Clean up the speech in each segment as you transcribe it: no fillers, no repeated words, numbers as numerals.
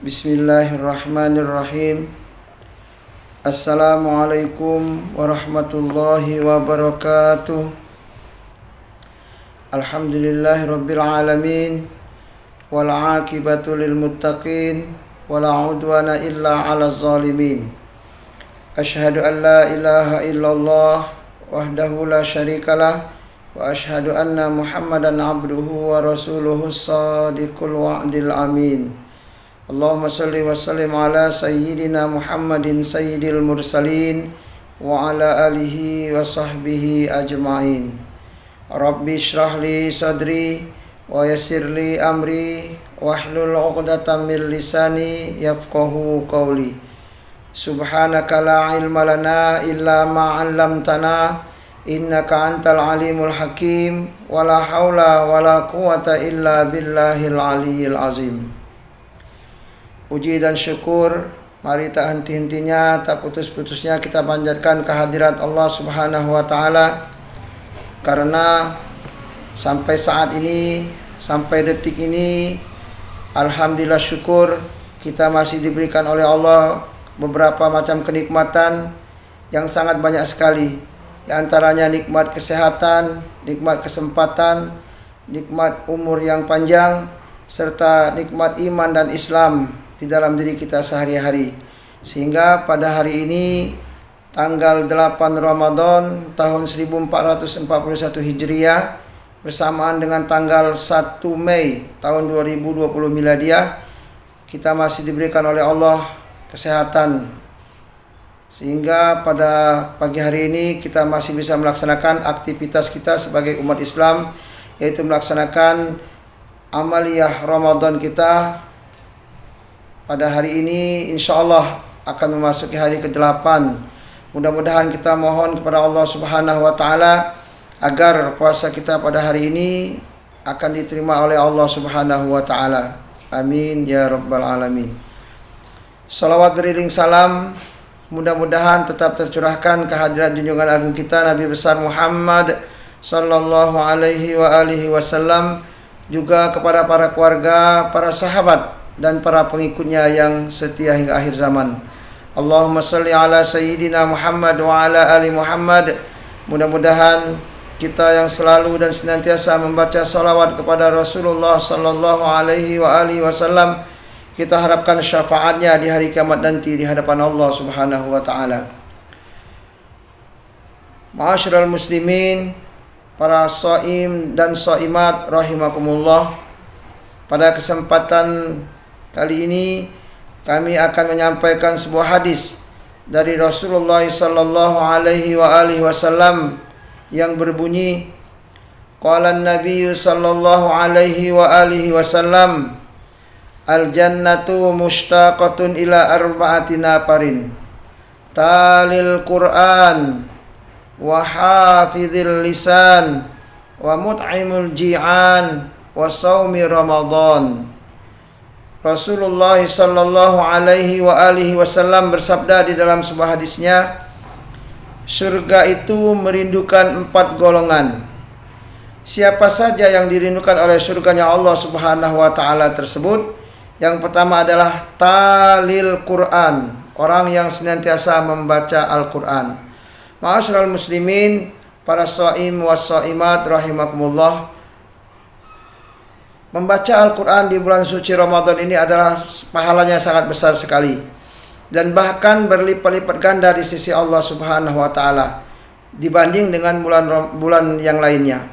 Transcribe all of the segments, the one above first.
Bismillahirrahmanirrahim. Assalamualaikum warahmatullahi wabarakatuh. Alhamdulillahirabbil alamin wal 'aqibatu lil muttaqin wala 'udwana illa 'alal zalimin. Asyhadu an la ilaha illallah wahdahu la syarikalah wa asyhadu anna Muhammadan abduhu wa rasuluhu shadiqul wa'dil amin. Allahumma salli wa sallim ala sayyidina Muhammadin sayyidil mursalin wa ala alihi wa sahbihi ajma'in. Rabbi shrah li sadri wa yassir li amri wahlul 'uqdatam min lisani yafqahu qawli. Subhanaka la ilma lana illa ma 'allamtana innaka antal alimul hakim wala haula wala quwata illa billahil aliyyil azim. Puji dan syukur mari tak henti-hentinya, tak putus-putusnya kita panjatkan kehadirat Allah Subhanahu wa taala, karena sampai saat ini, sampai detik ini, alhamdulillah syukur kita masih diberikan oleh Allah beberapa macam kenikmatan yang sangat banyak sekali. Di antaranya nikmat kesehatan, nikmat kesempatan, nikmat umur yang panjang, serta nikmat iman dan Islam di dalam diri kita sehari-hari. Sehingga pada hari ini tanggal 8 Ramadan tahun 1441 Hijriah bersamaan dengan tanggal 1 Mei tahun 2020 Miladiah, kita masih diberikan oleh Allah kesehatan, sehingga pada pagi hari ini kita masih bisa melaksanakan aktivitas kita sebagai umat Islam, yaitu melaksanakan amaliyah Ramadan kita. Pada hari ini insya Allah akan memasuki hari ke-8. Mudah-mudahan kita mohon kepada Allah Subhanahu wa taala agar puasa kita pada hari ini akan diterima oleh Allah Subhanahu wa taala. Amin ya rabbal alamin. Salawat beriring salam mudah-mudahan tetap tercurahkan kehadirat junjungan agung kita Nabi besar Muhammad sallallahu alaihi wa alihi wasallam, juga kepada para keluarga, para sahabat dan para pengikutnya yang setia hingga akhir zaman. Allahumma salli ala sayyidina Muhammad wa ala ali Muhammad. Mudah-mudahan kita yang selalu dan senantiasa membaca salawat kepada Rasulullah sallallahu alaihi wa alihi wasallam, kita harapkan syafaatnya di hari kiamat nanti di hadapan Allah Subhanahu wa taala. Ma'asyiral muslimin, para shaim dan shaimat rahimakumullah. Pada kesempatan kali ini kami akan menyampaikan sebuah hadis dari Rasulullah sallallahu alaihi wa alihi wasallam yang berbunyi, qala an-nabiy sallallahu alaihi wa alihi wasallam, al-jannatu mushtaqatun ila arba'ati nafarin, talil Qur'an wa hafizil lisan wa mut'imul ji'an wa saumi Ramadan. Rasulullah sallallahu alaihi wa alihi wasallam bersabda di dalam sebuah hadisnya, surga itu merindukan 4 golongan. Siapa saja yang dirindukan oleh surganya Allah Subhanahu wa taala tersebut? Yang pertama adalah talil Quran, orang yang senantiasa membaca Al-Quran. Ma'asyiral muslimin, para shaim was shaimat rahimakumullah. Membaca Al-Quran di bulan suci Ramadan ini adalah pahalanya sangat besar sekali, dan bahkan berlipat-lipat ganda di sisi Allah Subhanahu wa taala dibanding dengan bulan yang lainnya.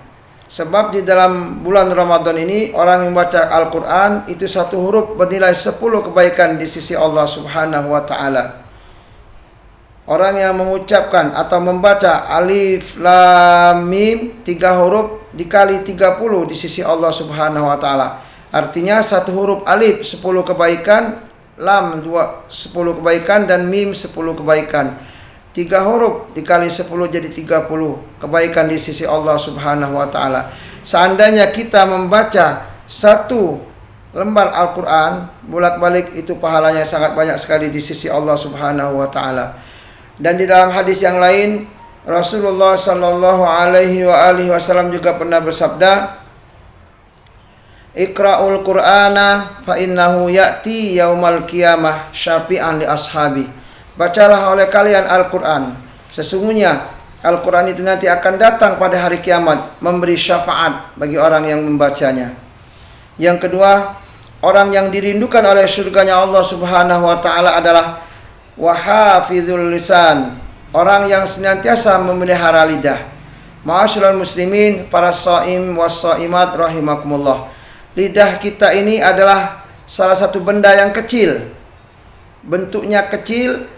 Sebab di dalam bulan Ramadan ini orang yang membaca Al-Quran itu satu huruf bernilai 10 kebaikan di sisi Allah Subhanahu wa ta'ala. Orang yang mengucapkan atau membaca alif lam mim 3 huruf dikali 30 di sisi Allah Subhanahu wa ta'ala. Artinya satu huruf alif 10 kebaikan, lam 10 kebaikan, dan mim 10 kebaikan. 3 huruf dikali 10 jadi 30 kebaikan di sisi Allah Subhanahu wa taala. Seandainya kita membaca 1 lembar Al-Quran bolak-balik, itu pahalanya sangat banyak sekali di sisi Allah Subhanahu wa taala. Dan di dalam hadis yang lain Rasulullah sallallahu alaihi wa alihi wasallam juga pernah bersabda, Iqra'ul Qur'ana fa innahu ya'ti yaumal qiyamah syafi'an li ashabi. Bacalah oleh kalian Al-Qur'an. Sesungguhnya Al-Qur'an itu nanti akan datang pada hari kiamat memberi syafaat bagi orang yang membacanya. Yang kedua, orang yang dirindukan oleh surganya Allah Subhanahu wa taala adalah wahafizul lisan, orang yang senantiasa memelihara lidah. Ma'asyiral muslimin, para shaim was shaimat rahimakumullah. Lidah kita ini adalah salah satu benda yang kecil. Bentuknya kecil,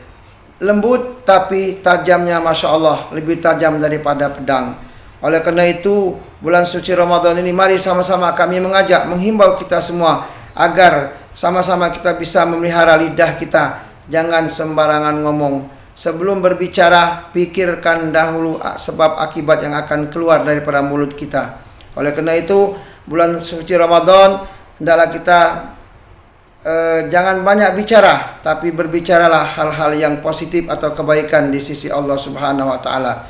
lembut, tapi tajamnya Masya Allah, lebih tajam daripada pedang. Oleh karena itu, bulan suci Ramadan ini mari sama-sama kami mengajak, menghimbau kita semua agar sama-sama kita bisa memelihara lidah kita. Jangan sembarangan ngomong. Sebelum berbicara, pikirkan dahulu sebab akibat yang akan keluar daripada mulut kita. Oleh karena itu, bulan suci Ramadan hendaklah kita jangan banyak bicara, tapi berbicaralah hal-hal yang positif atau kebaikan di sisi Allah Subhanahu wa taala.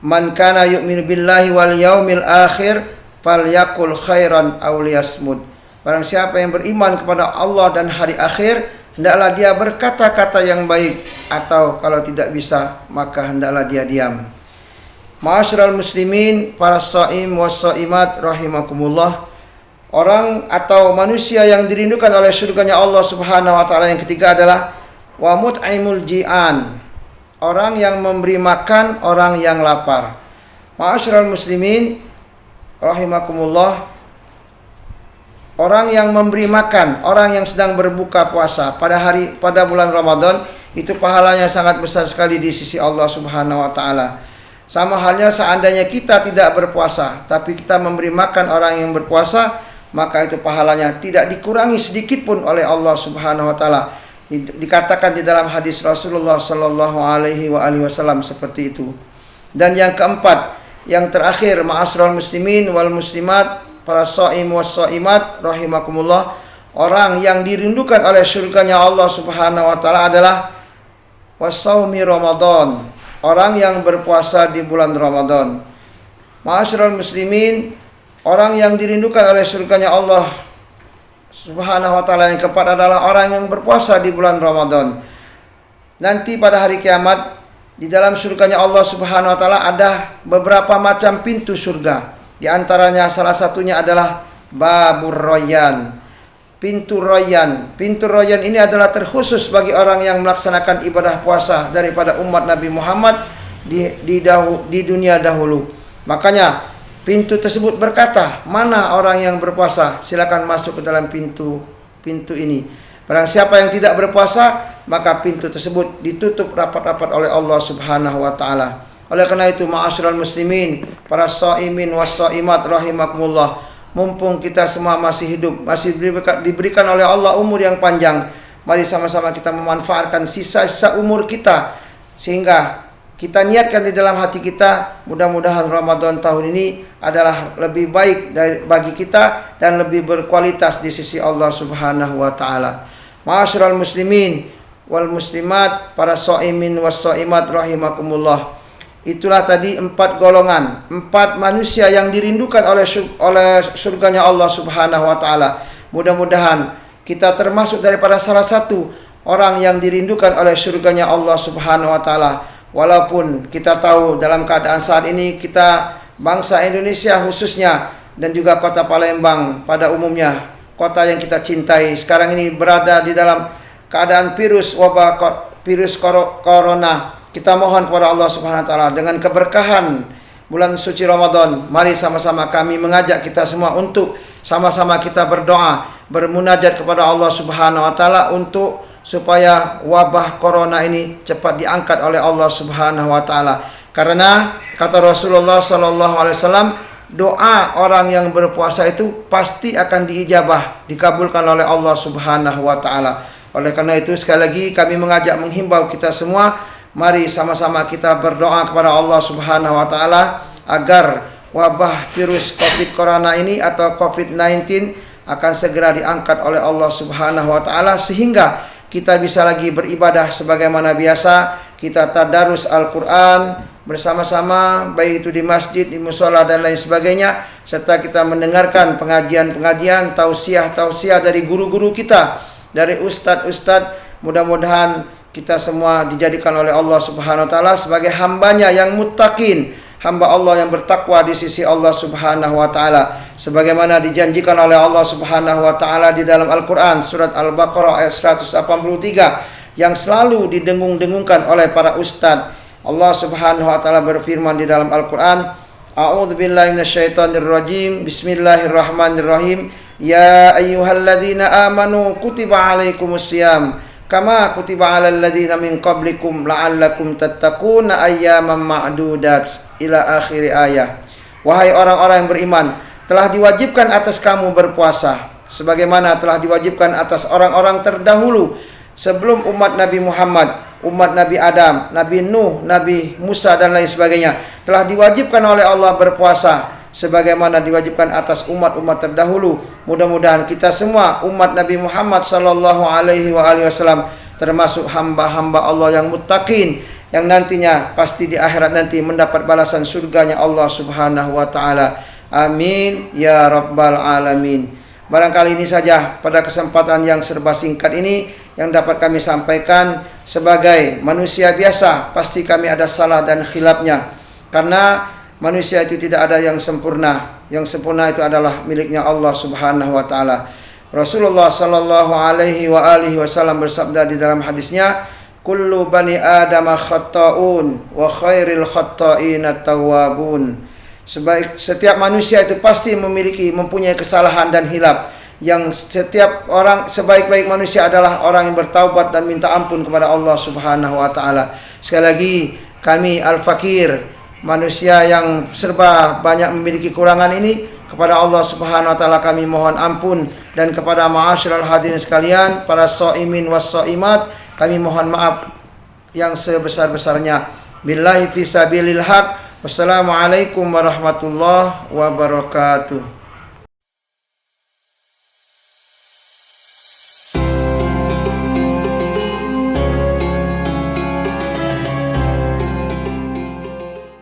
Man kana yu'minu billahi wal yaumil akhir falyaqul khairan aw liyasmut. Barang siapa yang beriman kepada Allah dan hari akhir, hendaklah dia berkata-kata yang baik, atau kalau tidak bisa maka hendaklah dia diam. Ma'asyiral muslimin, para shaim was shaimat rahimakumullah. Orang atau manusia yang dirindukan oleh surganya Allah Subhanahu wa taala yang ketiga adalah wa mut'imul ji'an, orang yang memberi makan orang yang lapar. Ma'asyiral muslimin rahimakumullah, orang yang memberi makan orang yang sedang berbuka puasa pada bulan Ramadan, itu pahalanya sangat besar sekali di sisi Allah Subhanahu wa taala. Sama halnya seandainya kita tidak berpuasa, tapi kita memberi makan orang yang berpuasa, maka itu pahalanya tidak dikurangi sedikit pun oleh Allah Subhanahu wa taala. Dikatakan di dalam hadis Rasulullah sallallahu alaihi wasallam seperti itu. Dan yang keempat, yang terakhir, ma'asyiral muslimin wal muslimat, para shaim was shaimat rahimakumullah, orang yang dirindukan oleh surganya Allah Subhanahu wa taala adalah wasaumi Ramadan, orang yang berpuasa di bulan Ramadan. Ma'asyiral muslimin, orang yang dirindukan oleh surganya Allah Subhanahu wa taala yang keempat adalah orang yang berpuasa di bulan Ramadan. Nanti pada hari kiamat, di dalam surganya Allah Subhanahu wa taala ada beberapa macam pintu surga. Di antaranya salah satunya adalah Babur Rayyan. Pintu Rayyan. Pintu Rayyan ini adalah terkhusus bagi orang yang melaksanakan ibadah puasa daripada umat Nabi Muhammad di dunia dahulu. Makanya pintu tersebut berkata, mana orang yang berpuasa, silakan masuk ke dalam pintu ini. Barang siapa yang tidak berpuasa, maka pintu tersebut ditutup rapat-rapat oleh Allah Subhanahu wa taala. Oleh karena itu, ma'asyiral muslimin, para shaimin was shaimat rahimakumullah, mumpung kita semua masih hidup, masih diberikan oleh Allah umur yang panjang, mari sama-sama kita memanfaatkan sisa-sisa umur kita, sehingga kita niatkan di dalam hati kita, mudah-mudahan Ramadan tahun ini adalah lebih baik bagi kita dan lebih berkualitas di sisi Allah Subhanahu wa taala. Ma'asyiral muslimin wal muslimat, para shaimin was shaimat rahimakumullah. Itulah tadi 4 golongan, 4 manusia yang dirindukan oleh surganya Allah Subhanahu wa taala. Mudah-mudahan kita termasuk daripada salah satu orang yang dirindukan oleh surganya Allah Subhanahu wa taala. Walaupun kita tahu dalam keadaan saat ini kita bangsa Indonesia khususnya dan juga kota Palembang pada umumnya, kota yang kita cintai, sekarang ini berada di dalam keadaan virus corona. Kita mohon kepada Allah Subhanahu wa taala dengan keberkahan bulan suci Ramadan, mari sama-sama kami mengajak kita semua untuk sama-sama kita berdoa, bermunajat kepada Allah Subhanahu wa taala untuk supaya wabah corona ini cepat diangkat oleh Allah Subhanahu wa taala. Karena kata Rasulullah sallallahu alaihi wasallam, doa orang yang berpuasa itu pasti akan diijabah, dikabulkan oleh Allah Subhanahu wa taala. Oleh karena itu sekali lagi kami mengajak, menghimbau kita semua, mari sama-sama kita berdoa kepada Allah Subhanahu wa taala agar wabah virus Covid corona ini atau Covid-19 akan segera diangkat oleh Allah Subhanahu wa taala, sehingga kita bisa lagi beribadah sebagaimana biasa, kita tadarus Al-Qur'an, bersama-sama, baik itu di masjid, di mushola dan lain sebagainya, serta kita mendengarkan pengajian-pengajian, tausiah-tausiah dari guru-guru kita, dari ustadz-ustadz. Mudah-mudahan kita semua dijadikan oleh Allah Subhanahu wa taala sebagai hambanya yang muttaqin, hamba Allah yang bertakwa di sisi Allah Subhanahu wa taala, sebagaimana dijanjikan oleh Allah Subhanahu wa taala di dalam Al-Qur'an surat Al-Baqarah ayat 183 yang selalu didengung-dengungkan oleh para ustadz. Allah Subhanahu wa taala berfirman di dalam Al-Qur'an, A'udzubillahi minasyaitonirrajim. Bismillahirrahmanirrahim. Ya ayyuhalladzina amanu kutiba alaikumusiyam kama kutiba alal ladzina min qablikum la'allakum tattaquna ayyaman ma'dudat ila akhir ayah. Wahai orang-orang yang beriman, telah diwajibkan atas kamu berpuasa sebagaimana telah diwajibkan atas orang-orang terdahulu sebelum umat Nabi Muhammad, umat Nabi Adam, Nabi Nuh, Nabi Musa dan lain sebagainya. Telah diwajibkan oleh Allah berpuasa sebagaimana diwajibkan atas umat-umat terdahulu. Mudah-mudahan kita semua umat Nabi Muhammad sallallahu alaihi wasallam termasuk hamba-hamba Allah yang muttaqin, yang nantinya pasti di akhirat nanti mendapat balasan surganya Allah Subhanahu wa taala. Amin ya rabbal alamin. Barangkali ini saja pada kesempatan yang serba singkat ini yang dapat kami sampaikan. Sebagai manusia biasa, pasti kami ada salah dan khilafnya, karena manusia itu tidak ada yang sempurna. Yang sempurna itu adalah miliknya Allah Subhanahu wa taala. Rasulullah sallallahu alaihi wasallam bersabda di dalam hadisnya, kullu bani adama khatta'un wa khairil khatta'ina tawwabun. Setiap manusia itu pasti mempunyai kesalahan dan hilaf. Yang setiap orang, sebaik-baik manusia adalah orang yang bertaubat dan minta ampun kepada Allah Subhanahu wa taala. Sekali lagi, kami al-fakir, manusia yang serba banyak memiliki kurangan ini, kepada Allah Subhanahu wa taala kami mohon ampun, dan kepada ma'asyiral hadirin sekalian, para shaimin was shaimat, kami mohon maaf yang sebesar-besarnya. Billahi fisabilil haq. Wassalamualaikum warahmatullahi wabarakatuh.